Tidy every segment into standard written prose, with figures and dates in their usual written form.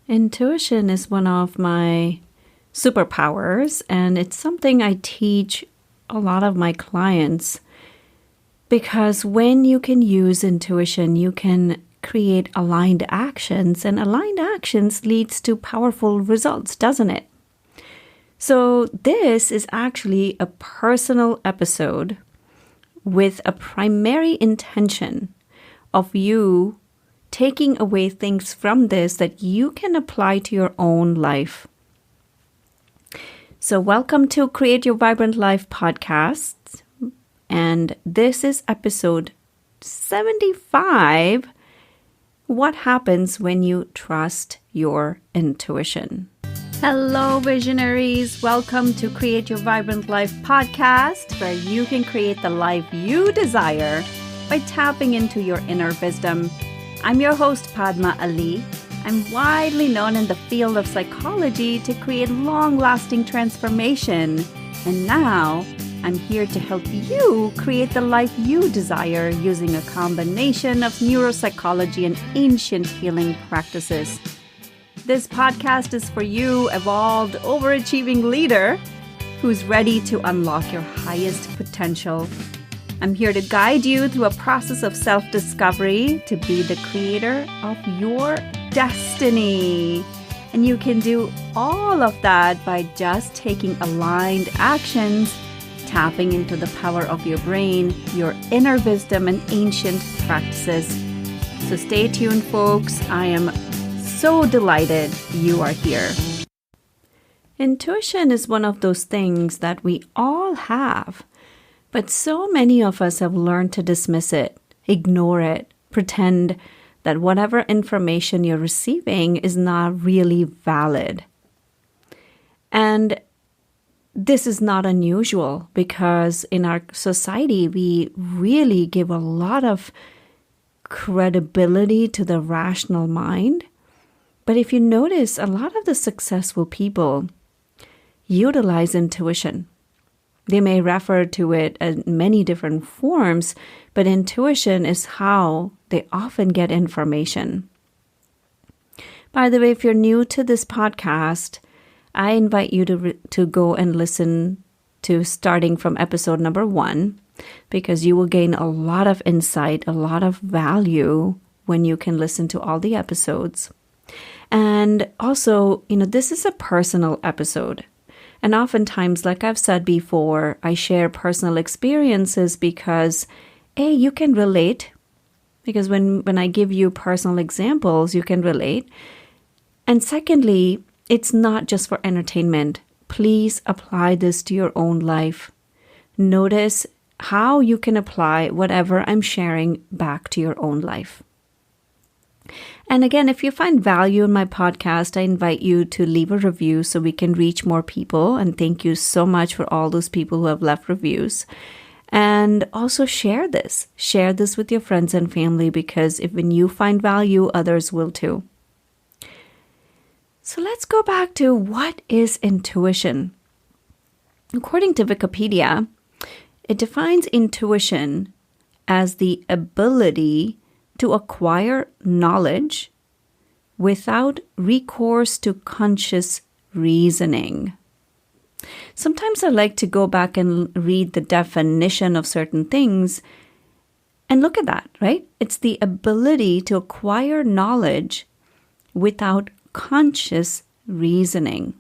Intuition is one of my superpowers, and it's something I teach a lot of my clients because when you can use intuition, you can create aligned actions, and aligned actions leads to powerful results, doesn't it? So this is actually a personal episode with a primary intention of you taking away things from this that you can apply to your own life. So welcome to Create Your Vibrant Life podcast. And this is episode 75. What happens when you trust your intuition? Hello, visionaries. Welcome to Create Your Vibrant Life podcast, where you can create the life you desire by tapping into your inner wisdom. I'm your host, Padma Ali. I'm widely known in the field of psychology to create long-lasting transformation. And now I'm here to help you create the life you desire using a combination of neuropsychology and ancient healing practices. This podcast is for you, evolved, overachieving leader who's ready to unlock your highest potential. I'm here to guide you through a process of self-discovery to be the creator of your destiny. And you can do all of that by just taking aligned actions, tapping into the power of your brain, your inner wisdom, and ancient practices. So stay tuned, folks. I am so delighted you are here. Intuition is one of those things that we all have. But so many of us have learned to dismiss it, ignore it, pretend that whatever information you're receiving is not really valid. And this is not unusual because in our society, we really give a lot of credibility to the rational mind. But if you notice, a lot of the successful people utilize intuition. They may refer to it in many different forms, but intuition is how they often get information. By the way, if you're new to this podcast, I invite you to go and listen to starting from episode number 1, because you will gain a lot of insight, a lot of value when you can listen to all the episodes. And also, this is a personal episode. And oftentimes, like I've said before, I share personal experiences because, A, you can relate. Because when I give you personal examples, you can relate. And secondly, it's not just for entertainment. Please apply this to your own life. Notice how you can apply whatever I'm sharing back to your own life. And again, if you find value in my podcast, I invite you to leave a review so we can reach more people. And thank you so much for all those people who have left reviews. And also share this. Share this with your friends and family, because when you find value, others will too. So let's go back to what is intuition. According to Wikipedia, it defines intuition as the ability to acquire knowledge without recourse to conscious reasoning. Sometimes I like to go back and read the definition of certain things and look at that, right? It's the ability to acquire knowledge without conscious reasoning.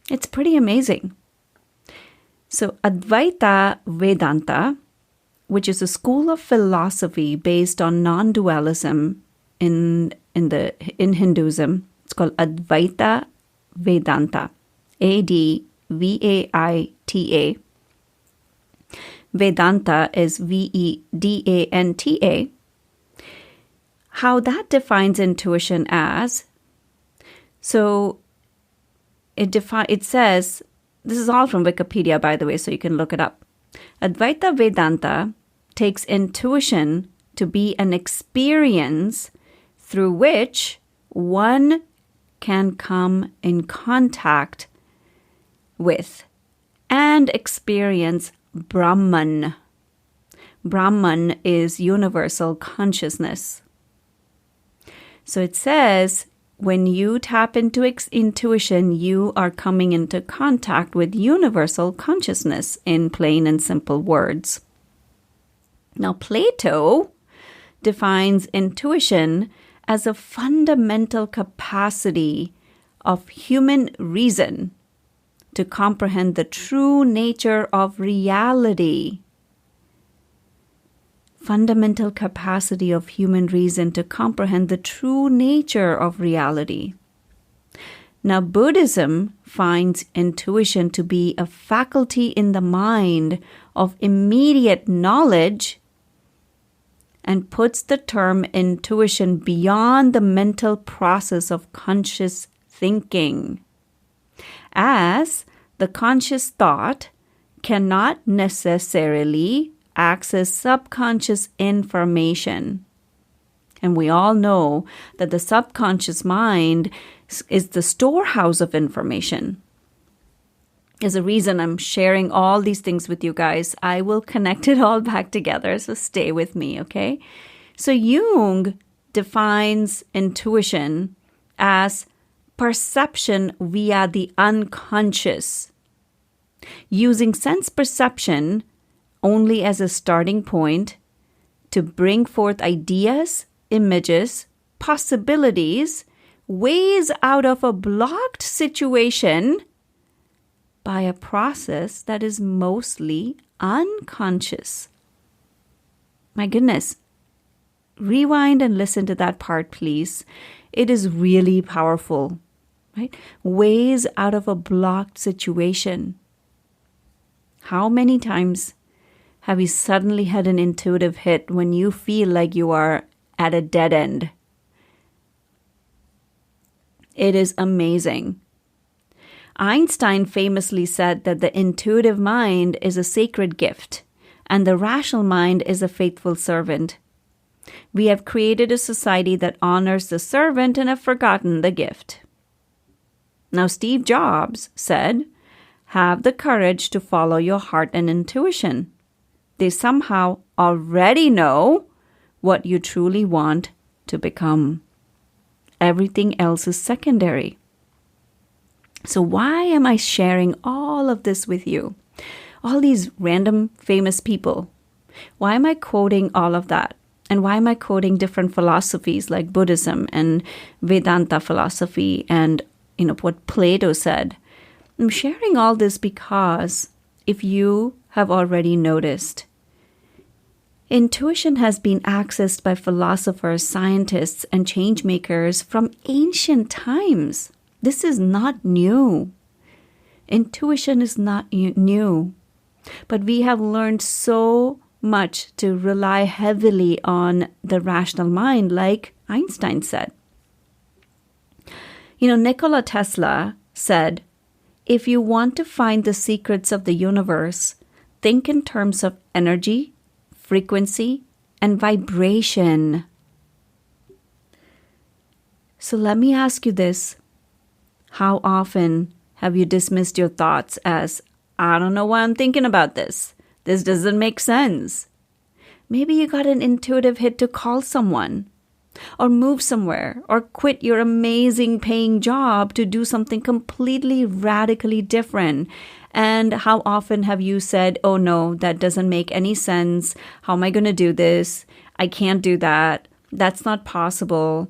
It's pretty amazing. So Advaita Vedanta, which is a school of philosophy based on non-dualism in Hinduism. It's called Advaita Vedanta, Advaita. Vedanta is Vedanta. How that defines intuition as, so it says, this is all from Wikipedia, by the way, so you can look it up. Advaita Vedanta takes intuition to be an experience through which one can come in contact with and experience Brahman. Brahman is universal consciousness. So it says when you tap into intuition, you are coming into contact with universal consciousness, in plain and simple words. Now, Plato defines intuition as a fundamental capacity of human reason to comprehend the true nature of reality. Fundamental capacity of human reason to comprehend the true nature of reality. Now, Buddhism finds intuition to be a faculty in the mind of immediate knowledge and puts the term intuition beyond the mental process of conscious thinking, as the conscious thought cannot necessarily access subconscious information. And we all know that the subconscious mind is the storehouse of information. There's a reason I'm sharing all these things with you guys. I will connect it all back together, so stay with me, okay? So Jung defines intuition as perception via the unconscious, using sense perception only as a starting point to bring forth ideas, images, possibilities, ways out of a blocked situation by a process that is mostly unconscious. My goodness. Rewind and listen to that part, please. It is really powerful, right? Ways out of a blocked situation. How many times have you suddenly had an intuitive hit when you feel like you are at a dead end? It is amazing. Einstein famously said that the intuitive mind is a sacred gift and the rational mind is a faithful servant. We have created a society that honors the servant and have forgotten the gift. Now, Steve Jobs said, "Have the courage to follow your heart and intuition. They somehow already know what you truly want to become. Everything else is secondary." So why am I sharing all of this with you? All these random famous people. Why am I quoting all of that? And why am I quoting different philosophies like Buddhism and Vedanta philosophy and, what Plato said? I'm sharing all this because if you have already noticed, intuition has been accessed by philosophers, scientists, and change makers from ancient times. This is not new. Intuition is not new. But we have learned so much to rely heavily on the rational mind, like Einstein said. Nikola Tesla said, "If you want to find the secrets of the universe, think in terms of energy, frequency, and vibration." So let me ask you this. How often have you dismissed your thoughts as, "I don't know why I'm thinking about this. This doesn't make sense." Maybe you got an intuitive hit to call someone, or move somewhere, or quit your amazing paying job to do something completely radically different. And how often have you said, "Oh no, that doesn't make any sense. How am I going to do this? I can't do that. That's not possible.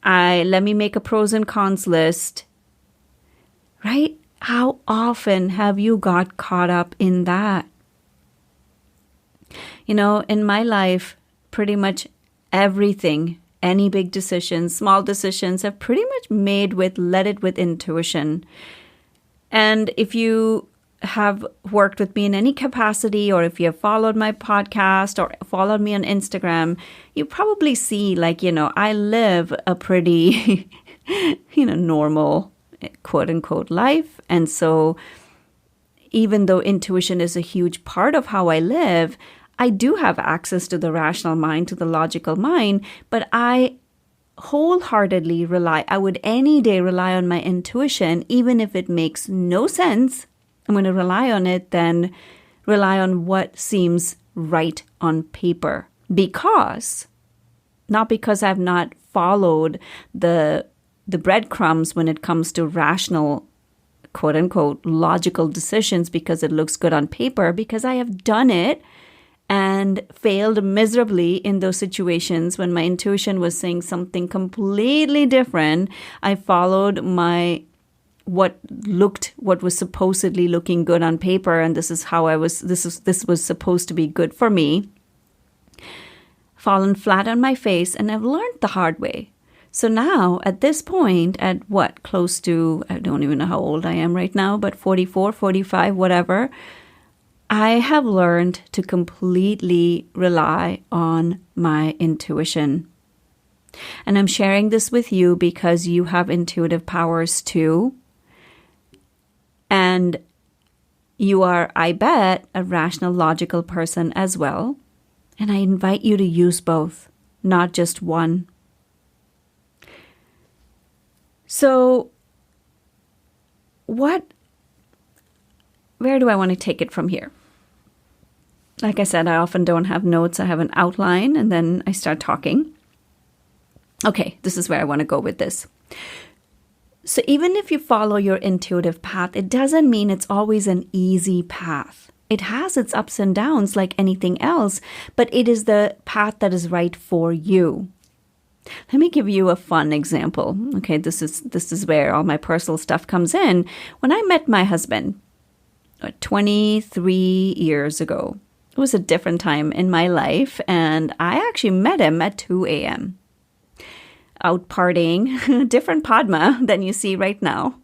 Let me make a pros and cons list." Right? How often have you got caught up in that? In my life, pretty much everything, any big decisions, small decisions, have pretty much led it with intuition. And if you have worked with me in any capacity, or if you have followed my podcast or followed me on Instagram, you probably see, I live a pretty, normal, quote unquote, life. And so even though intuition is a huge part of how I live, I do have access to the rational mind, to the logical mind, but I wholeheartedly I would any day rely on my intuition, even if it makes no sense. I'm going to rely on it, then rely on what seems right on paper. Not because I've not followed the the breadcrumbs when it comes to rational, quote unquote, logical decisions because it looks good on paper, because I have done it and failed miserably in those situations when my intuition was saying something completely different. I followed what was supposedly looking good on paper, and this was supposed to be good for me. Fallen flat on my face, and I've learned the hard way. So now, at this point, at close to, I don't even know how old I am right now, but 44, 45, whatever, I have learned to completely rely on my intuition. And I'm sharing this with you because you have intuitive powers too. And you are, I bet, a rational, logical person as well. And I invite you to use both, not just one. So, where do I want to take it from here? Like I said, I often don't have notes. I have an outline and then I start talking. Okay, this is where I want to go with this. So even if you follow your intuitive path, it doesn't mean it's always an easy path. It has its ups and downs like anything else, but it is the path that is right for you. Let me give you a fun example. Okay, this is where all my personal stuff comes in. When I met my husband 23 years ago, it was a different time in my life, and I actually met him at 2 a.m. out partying, different Padma than you see right now.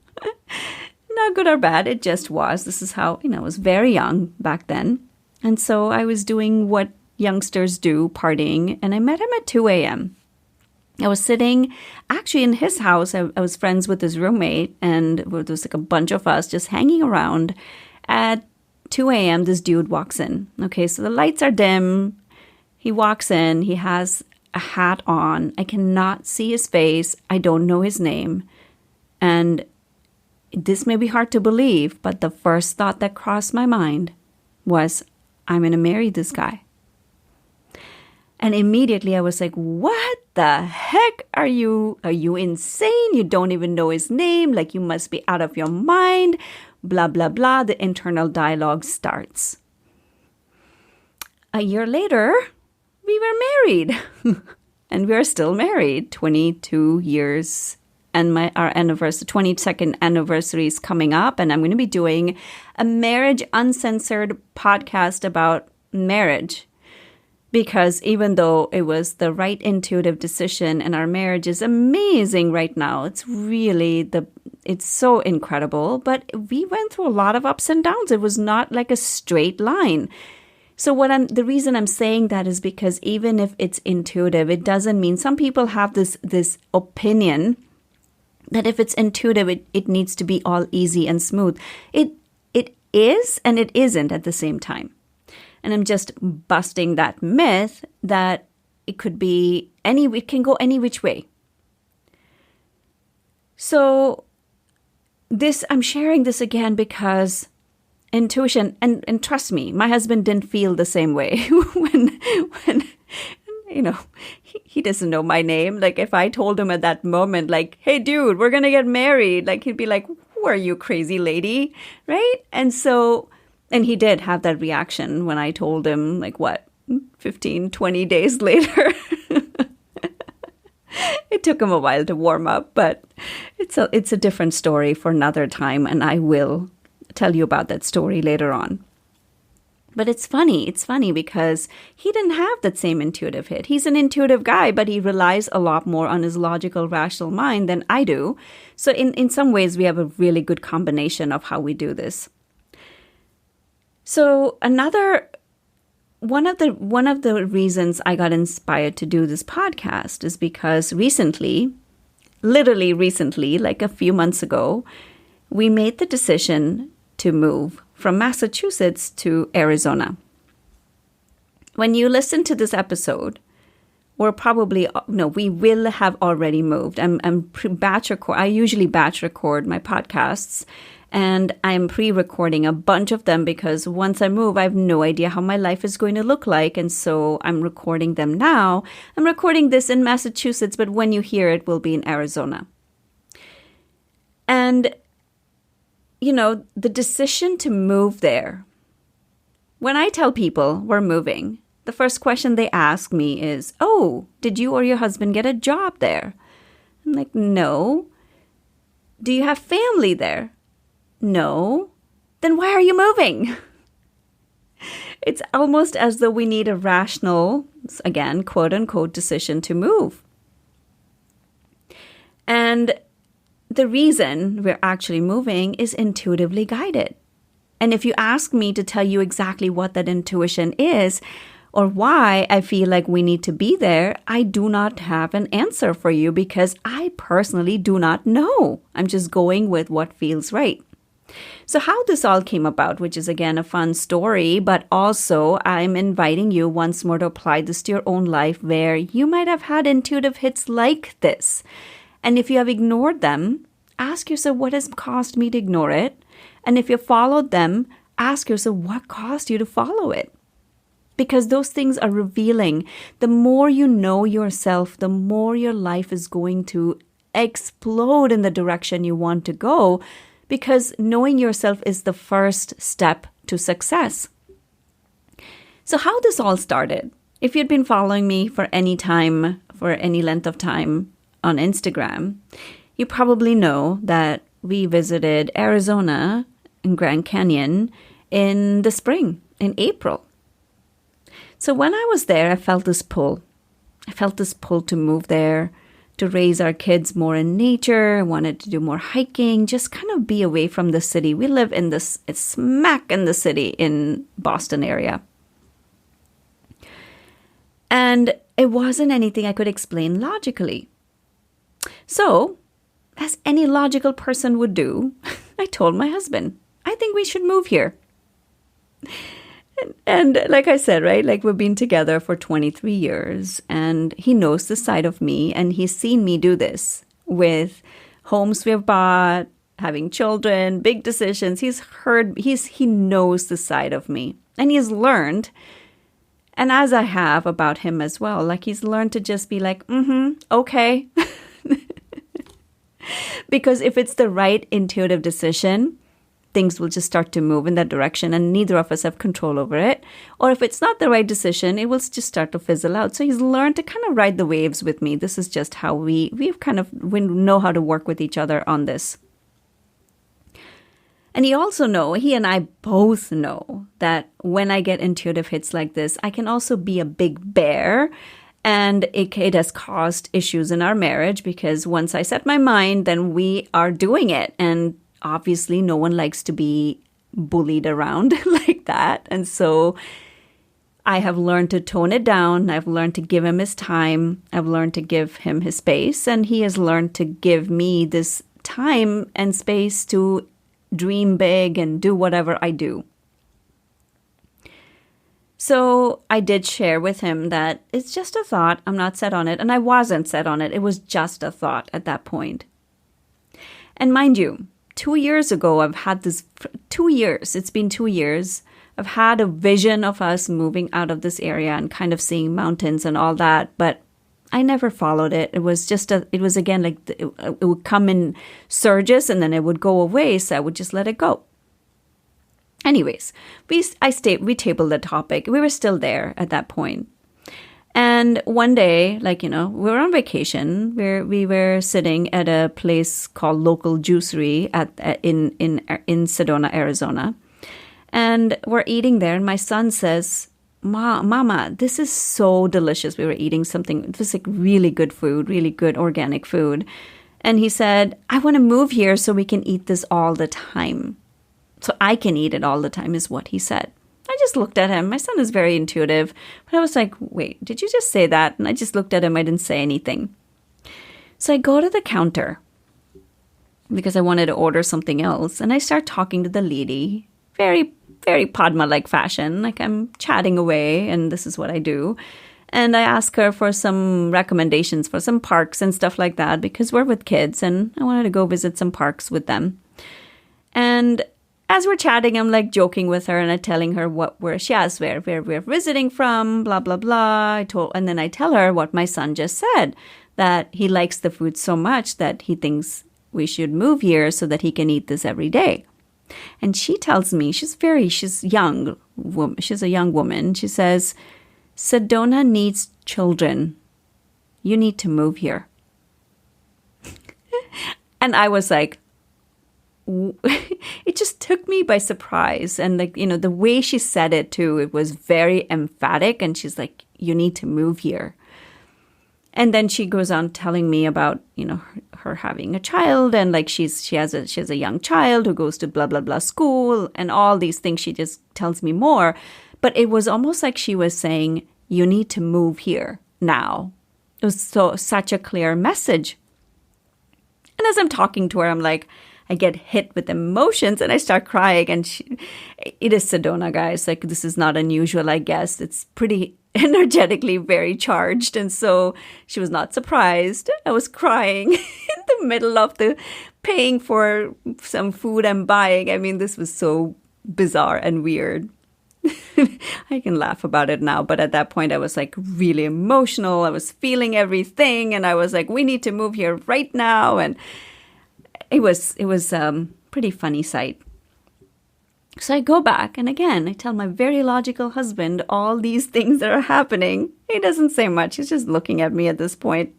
Not good or bad, it just was. This is how, I was very young back then. And so I was doing what youngsters do, partying, and I met him at 2 a.m. I was sitting actually in his house. I was friends with his roommate, and there was like a bunch of us just hanging around. At 2 a.m., this dude walks in. Okay, so the lights are dim. He walks in. He has a hat on. I cannot see his face. I don't know his name. And this may be hard to believe, but the first thought that crossed my mind was, I'm going to marry this guy. And immediately I was like, what the heck? Are you insane? You don't even know his name. Like, you must be out of your mind. Blah, blah, blah. The internal dialogue starts. A year later, we were married. And we're still married, 22 years. And our 22nd anniversary is coming up. And I'm going to be doing a Marriage Uncensored podcast about marriage. Because even though it was the right intuitive decision and our marriage is amazing right now, it's so incredible. But we went through a lot of ups and downs. It was not like a straight line. So the reason I'm saying that is because even if it's intuitive, it doesn't mean, some people have this opinion that if it's intuitive, it needs to be all easy and smooth. It is and it isn't at the same time. And I'm just busting that myth that it can go any which way. So I'm sharing this again because intuition, and trust me, my husband didn't feel the same way when he doesn't know my name. Like, if I told him at that moment, like, hey dude, we're going to get married, like, he'd be like, who are you, crazy lady? Right? And he did have that reaction when I told him, like, 15, 20 days later. It took him a while to warm up, but it's a different story for another time, and I will tell you about that story later on. But it's funny because he didn't have that same intuitive hit. He's an intuitive guy, but he relies a lot more on his logical, rational mind than I do. So in some ways, we have a really good combination of how we do this. So one of the reasons I got inspired to do this podcast is because literally recently, like a few months ago, we made the decision to move from Massachusetts to Arizona. When you listen to this episode, we will have already moved. I usually batch record my podcasts, and I'm pre-recording a bunch of them because once I move, I have no idea how my life is going to look like. And so I'm recording them now. I'm recording this in Massachusetts, but when you hear it, will be in Arizona. And, the decision to move there, when I tell people we're moving, the first question they ask me is, oh, did you or your husband get a job there? I'm like, no. Do you have family there? No. Then why are you moving? It's almost as though we need a rational, again, quote unquote, decision to move. And the reason we're actually moving is intuitively guided. And if you ask me to tell you exactly what that intuition is or why I feel like we need to be there, I do not have an answer for you because I personally do not know. I'm just going with what feels right. So how this all came about, which is again a fun story, but also I'm inviting you once more to apply this to your own life where you might have had intuitive hits like this. And if you have ignored them, ask yourself what has caused me to ignore it. And if you followed them, ask yourself what caused you to follow it. Because those things are revealing. The more you know yourself, the more your life is going to explode in the direction you want to go. Because knowing yourself is the first step to success. So how this all started, if you'd been following me for any time, for any length of time on Instagram, you probably know that we visited Arizona in Grand Canyon in the spring, in April. So when I was there, I felt this pull. I felt this pull to move there, to raise our kids more in nature. I wanted to do more hiking, just kind of be away from the city. We live in this, it's smack in the city in Boston area. And it wasn't anything I could explain logically. So, as any logical person would do, I told my husband, I think we should move here. And like I said, right, like we've been together for 23 years and he knows the side of me and he's seen me do this with homes we've bought, having children, big decisions. He knows the side of me and he's learned. And as I have about him as well, like he's learned to just be like, okay. Because if it's the right intuitive decision, things will just start to move in that direction and neither of us have control over it. Or if it's not the right decision, it will just start to fizzle out. So he's learned to kind of ride the waves with me. This is just how we know how to work with each other on this. And he and I both know that when I get intuitive hits like this, I can also be a big bear. And it has caused issues in our marriage because once I set my mind, then we are doing it. And obviously, no one likes to be bullied around like that. And so I have learned to tone it down. I've learned to give him his time. I've learned to give him his space. And he has learned to give me this time and space to dream big and do whatever I do. So I did share with him that it's just a thought. I'm not set on it. And I wasn't set on it. It was just a thought at that point. And mind you, 2 years ago, I've had this 2 years. It's been 2 years. I've had a vision of us moving out of this area and kind of seeing mountains and all that. But I never followed it. It was again, like it would come in surges and then it would go away. So I would just let it go. Anyways, we tabled the topic. We were still there at that point. And one day, we were on vacation. We were sitting at a place called Local Juicery in Sedona, Arizona. And we're eating there. And my son says, Mama, this is so delicious. We were eating something. It was like really good food, really good organic food. And he said, I want to move here so we can eat this all the time. So I can eat it all the time is what he said. I just looked at him. My son is very intuitive. But I was like, wait, did you just say that? And I just looked at him. I didn't say anything. So I go to the counter because I wanted to order something else. And I start talking to the lady, very, very Padma-like fashion. Like I'm chatting away and this is what I do. And I ask her for some recommendations for some parks and stuff like that because we're with kids and I wanted to go visit some parks with them. And as we're chatting, I'm like joking with her and I'm telling her where we're visiting from, blah, blah, blah. And then I tell her what my son just said, that he likes the food so much that he thinks we should move here so that he can eat this every day. And she tells me, she's young, she's a young woman. She says, Sedona needs children. You need to move here. And I was like, it just took me by surprise. And like, the way she said it too, it was very emphatic. And she's like, you need to move here. And then she goes on telling me about, her having a child, and like she has a young child who goes to blah, blah, blah school and all these things. She just tells me more. But it was almost like she was saying, you need to move here now. It was such a clear message. And as I'm talking to her, I'm like, I get hit with emotions and I start crying. And it is Sedona, guys. Like, this is not unusual, I guess. It's pretty energetically very charged. And so she was not surprised. I was crying in the middle of the paying for some food I'm buying. I mean, this was so bizarre and weird. I can laugh about it now, but at that point I was like really emotional. I was feeling everything, and I was like, we need to move here right now. And it was pretty funny sight. So I go back, and again, I tell my very logical husband all these things that are happening. He doesn't say much. He's just looking at me at this point.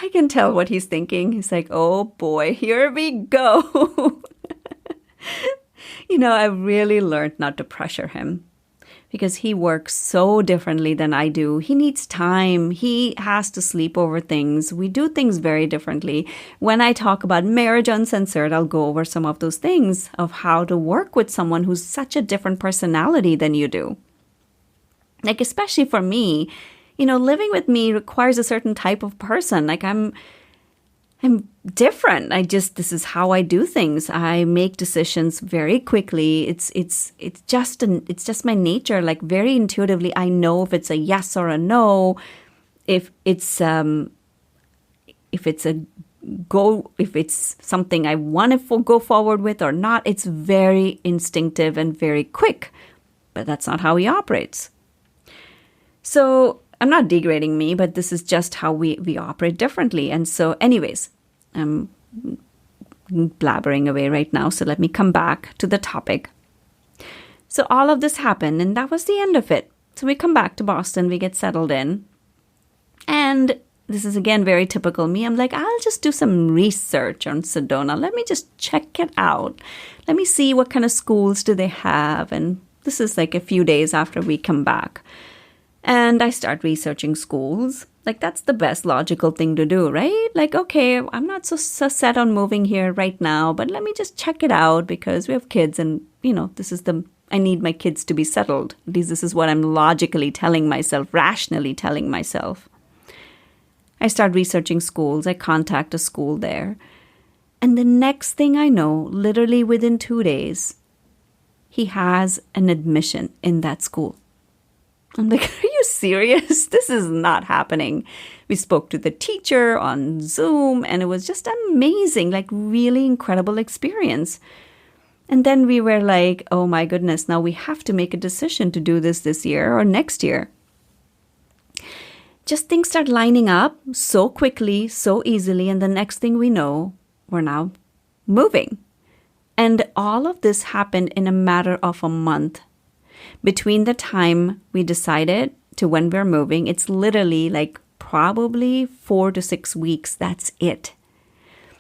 I can tell what he's thinking. He's like, oh boy, here we go. I really learned not to pressure him, because he works so differently than I do. He needs time. He has to sleep over things. We do things very differently. When I talk about Marriage Uncensored, I'll go over some of those things of how to work with someone who's such a different personality than you do. Like, especially for me, living with me requires a certain type of person. Like, I'm different. This is how I do things. I make decisions very quickly. It's just my nature. Like, very intuitively, I know if it's a yes or a no, if it's something I want to go forward with or not. It's very instinctive and very quick, but that's not how he operates. So I'm not degrading me, but this is just how we operate differently. And so anyways, I'm blabbering away right now, so let me come back to the topic. So all of this happened, and that was the end of it. So we come back to Boston, we get settled in. And this is, again, very typical me. I'm like, I'll just do some research on Sedona. Let me just check it out. Let me see what kind of schools do they have. And this is like a few days after we come back. And I start researching schools. Like, that's the best logical thing to do, right? Like, okay, I'm not so set on moving here right now, but let me just check it out because we have kids and, I need my kids to be settled. At least this is what I'm logically telling myself, rationally telling myself. I start researching schools. I contact a school there. And the next thing I know, literally within 2 days, he has an admission in that school. I'm like, are you serious? This is not happening. We spoke to the teacher on Zoom, and it was just amazing, like really incredible experience. And then we were like, oh my goodness, now we have to make a decision to do this year or next year. Just things start lining up so quickly, so easily, and the next thing we know, we're now moving. And all of this happened in a matter of a month. Between the time we decided to when we're moving, it's literally like probably 4 to 6 weeks. That's it.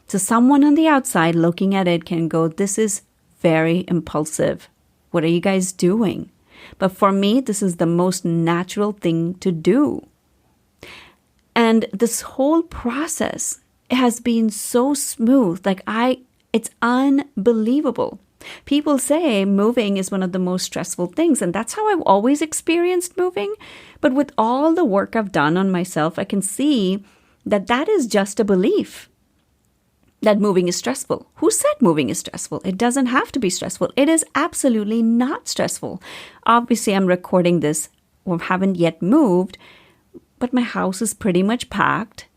So someone on the outside looking at it can go, this is very impulsive. What are you guys doing? But for me, this is the most natural thing to do. And this whole process has been so smooth. It's unbelievable. People say moving is one of the most stressful things, and that's how I've always experienced moving. But with all the work I've done on myself, I can see that that is just a belief, that moving is stressful. Who said moving is stressful? It doesn't have to be stressful. It is absolutely not stressful. Obviously, I'm recording this or haven't yet moved, but my house is pretty much packed.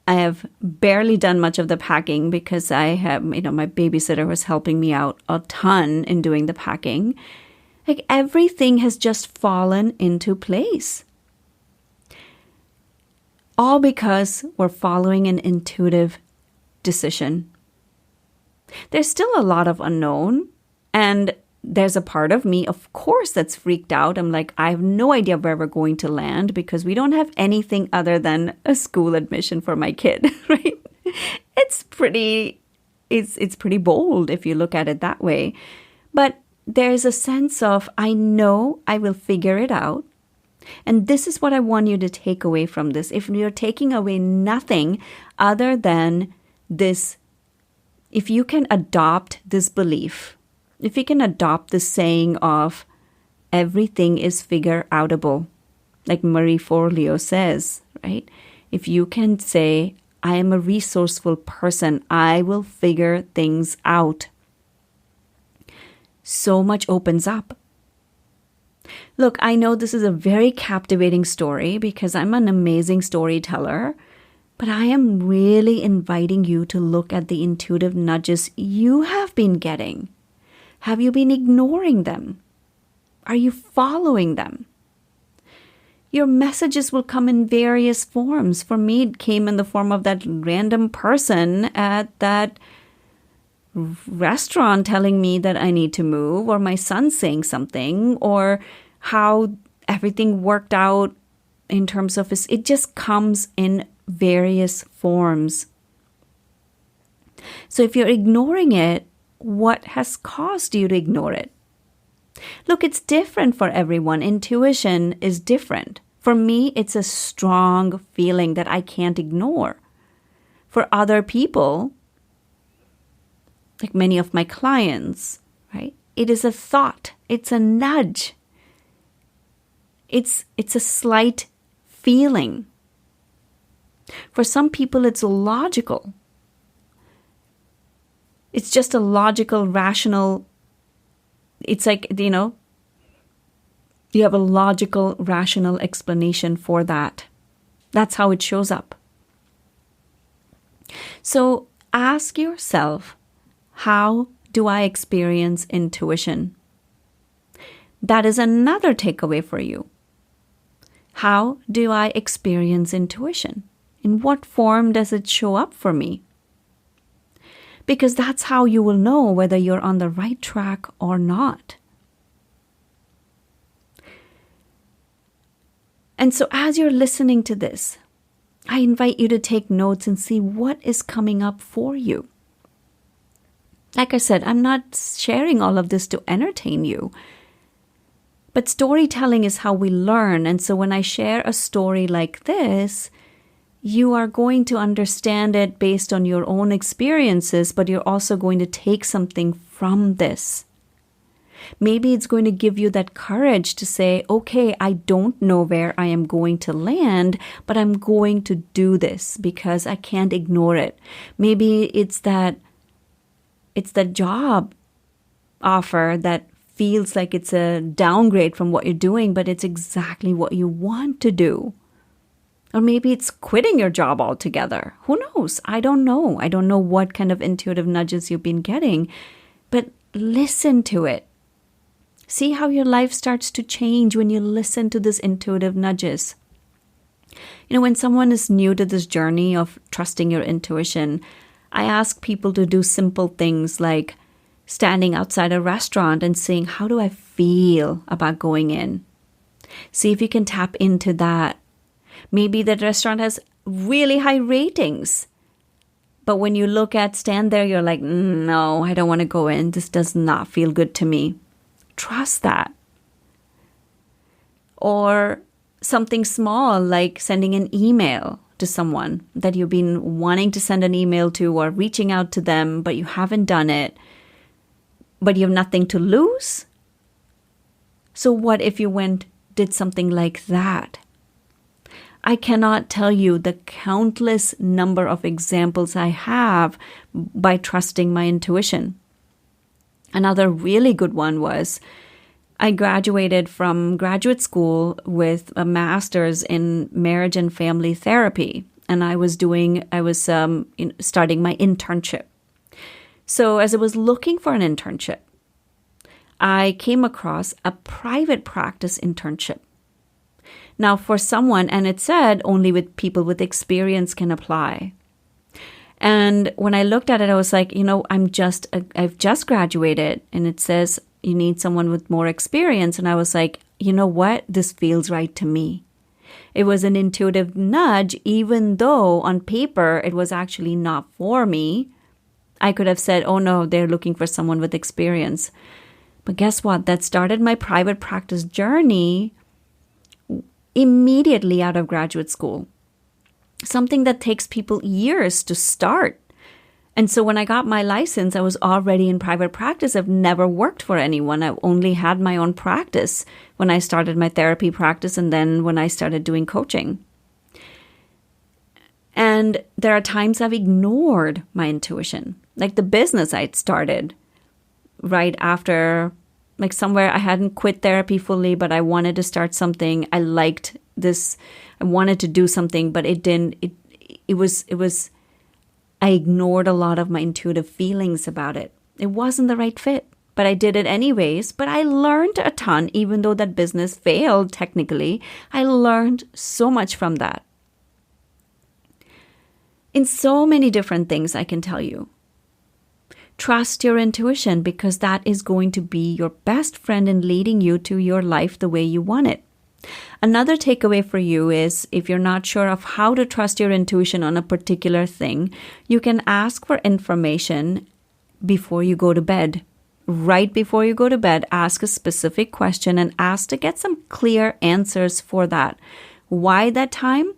I have barely done much of the packing because I have, my babysitter was helping me out a ton in doing the packing. Like, everything has just fallen into place. All because we're following an intuitive decision. There's still a lot of unknown, and there's a part of me, of course, that's freaked out. I'm like, I have no idea where we're going to land because we don't have anything other than a school admission for my kid, right? It's pretty bold if you look at it that way. But there's a sense of, I know I will figure it out. And this is what I want you to take away from this. If you're taking away nothing other than this, if you can adopt this belief, if you can adopt the saying of everything is figure outable, like Marie Forleo says, right? If you can say, I am a resourceful person, I will figure things out, so much opens up. Look, I know this is a very captivating story because I'm an amazing storyteller, but I am really inviting you to look at the intuitive nudges you have been getting. Have you been ignoring them? Are you following them? Your messages will come in various forms. For me, it came in the form of that random person at that restaurant telling me that I need to move, or my son saying something, or how everything worked out in terms of it just comes in various forms. So if you're ignoring it, what has caused you to ignore it? Look, it's different for everyone. Intuition is different. For me, it's a strong feeling that I can't ignore. For other people, like many of my clients, right? It is a thought. It's a nudge. It's a slight feeling. For some people, it's logical. It's just a logical, rational, it's like, you have a logical, rational explanation for that. That's how it shows up. So ask yourself, how do I experience intuition? That is another takeaway for you. How do I experience intuition? In what form does it show up for me? Because that's how you will know whether you're on the right track or not. And so as you're listening to this, I invite you to take notes and see what is coming up for you. Like I said, I'm not sharing all of this to entertain you. But storytelling is how we learn. And so when I share a story like this, you are going to understand it based on your own experiences, but you're also going to take something from this. Maybe it's going to give you that courage to say, okay, I don't know where I am going to land, but I'm going to do this because I can't ignore it. Maybe it's that job offer that feels like it's a downgrade from what you're doing, but it's exactly what you want to do. Or maybe it's quitting your job altogether. Who knows? I don't know. I don't know what kind of intuitive nudges you've been getting, but listen to it. See how your life starts to change when you listen to these intuitive nudges. When someone is new to this journey of trusting your intuition, I ask people to do simple things like standing outside a restaurant and saying, how do I feel about going in? See if you can tap into that. Maybe that restaurant has really high ratings. But when you stand there, you're like, no, I don't want to go in. This does not feel good to me. Trust that. Or something small like sending an email to someone that you've been wanting to send an email to, or reaching out to them, but you haven't done it. But you have nothing to lose. So what if you did something like that? I cannot tell you the countless number of examples I have by trusting my intuition. Another really good one was I graduated from graduate school with a master's in marriage and family therapy, and I was starting my internship. So as I was looking for an internship, I came across a private practice internship. Now for someone, and it said only with people with experience can apply. And when I looked at it, I was like, I've just graduated, and it says you need someone with more experience. And I was like, you know what? This feels right to me. It was an intuitive nudge, even though on paper it was actually not for me. I could have said, oh no, they're looking for someone with experience. But guess what? That started my private practice journey immediately out of graduate school. Something that takes people years to start. And so when I got my license, I was already in private practice. I've never worked for anyone. I've only had my own practice when I started my therapy practice and then when I started doing coaching. And there are times I've ignored my intuition. Like the business I'd started right after, like somewhere I hadn't quit therapy fully, but I wanted to start something. I liked this. I wanted to do something, but it didn't. I ignored a lot of my intuitive feelings about it. It wasn't the right fit, but I did it anyways. But I learned a ton, even though that business failed technically. I learned so much from that. In so many different things, I can tell you. Trust your intuition, because that is going to be your best friend in leading you to your life the way you want it. Another takeaway for you is, if you're not sure of how to trust your intuition on a particular thing, you can ask for information before you go to bed. Right before you go to bed, ask a specific question and ask to get some clear answers for that. Why that time?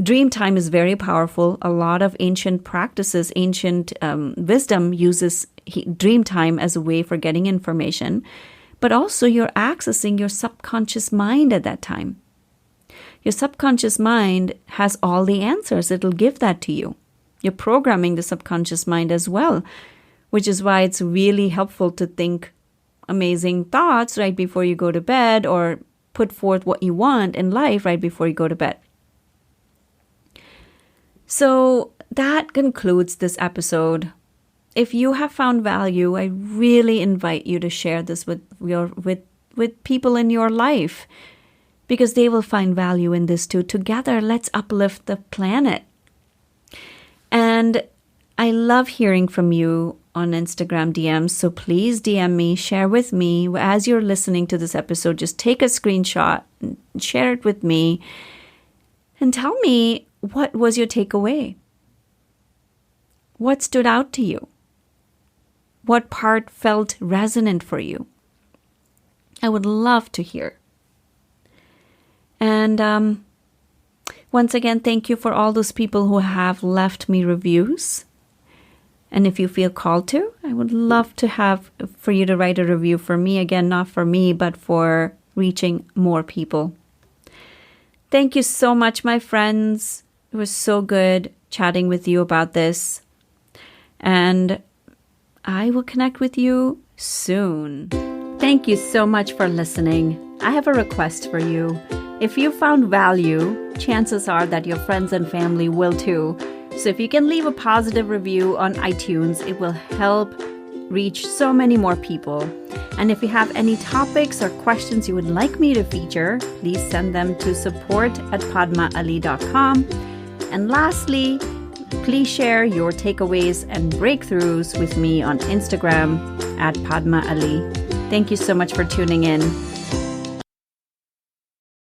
Dream time is very powerful. A lot of ancient practices, ancient wisdom uses dream time as a way for getting information. But also you're accessing your subconscious mind at that time. Your subconscious mind has all the answers. It'll give that to you. You're programming the subconscious mind as well, which is why it's really helpful to think amazing thoughts right before you go to bed, or put forth what you want in life right before you go to bed. So that concludes this episode. If you have found value, I really invite you to share this with people in your life, because they will find value in this too. Together, let's uplift the planet. And I love hearing from you on Instagram DMs, so please DM me, share with me. As you're listening to this episode, just take a screenshot and share it with me and tell me, what was your takeaway? What stood out to you? What part felt resonant for you? I would love to hear. And once again, thank you for all those people who have left me reviews. And if you feel called to, I would love to for you to write a review for me. Again, not for me, but for reaching more people. Thank you so much, my friends. It was so good chatting with you about this. And I will connect with you soon. Thank you so much for listening. I have a request for you. If you found value, chances are that your friends and family will too. So if you can leave a positive review on iTunes, it will help reach so many more people. And if you have any topics or questions you would like me to feature, please send them to support@padmaali.com. And lastly, please share your takeaways and breakthroughs with me on Instagram @Padma Ali. Thank you so much for tuning in.